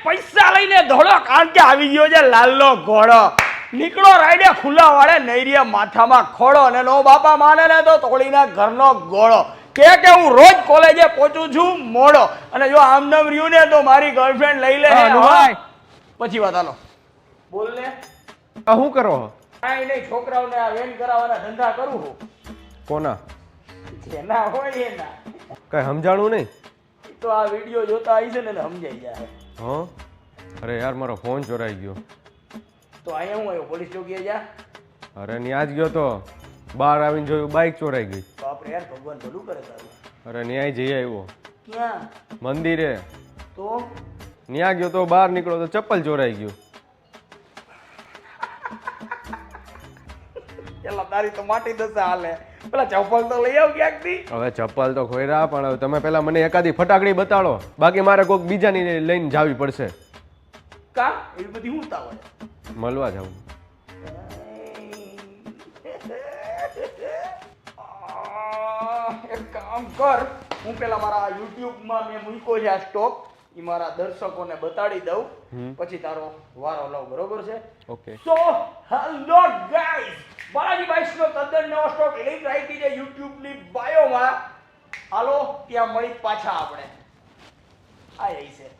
પૈસા લઈને દોડો કારણ કે આવી ગયો છે લાલનો ઘોડો નીકળો રાઈડે ખુલ્લા વાળે નૈરિયા માથામાં ખોડો અને નો બાપા માને ને તો તોડીના ઘરનો ગોળો કે હું રોજ કોલેજે પહોંચું છું મોડો અને જો આમ નામ રહ્યું ને તો મારી ગર્લફ્રેન્ડ લઈ લે પછી વાત હાલો બોલ ને શું કરો કાંઈ નહીં છોકરાઓને આ વેન કરાવવાના ધંધા કરું છું કોના જેના હોય એના કઈ સમજાણું નહીં તો આ વિડીયો જોતા આવી છે ને સમજાઈ જાય હા અરે યાર મારો ફોન ચોરાઈ ગયો તો અહીંયા હું આવ્યો પોલીસ ચોકીએ જા અરે ન્યા જ ગયો તો બહાર આવીને જોયું બાઇક ચોરાઈ ગઈ બાપરે યાર ભગવાન ભલું કરે તારું અરે ન્યાય જઈ આવ્યો ક્યાં મંદિરે તો ન્યા ગયો તો બહાર નીકળો તો ચપ્પલ ચોરાઈ ગયું પેલા તારી તો માટી દશા હાલે પેલા ચપ્પલ તો લઈ આવ ક્યાંકથી હવે ચપ્પલ તો ખોયરા પણ હવે તમે પેલા મને એકાદી ફટાકડી બતાડો બાકી મારે કોઈક બીજાની લઈને જાવી પડશે કા એવી બધી હું તાવડે મળવા જાવું એક કામ કર હું પેલા મારા YouTube માં મેં મૂક્યો છે આ સ્ટોક ઈ મારા દર્શકોને બતાડી દઉં પછી તારો વારો લઉં બરોબર છે okay so hello guys Balaji bikes નો તદ્દન નવો સ્ટોક લિંક રાખી છે YouTube ની બાયોમાં હાલો ત્યાં મળી પાછા આપણે આ રહી છે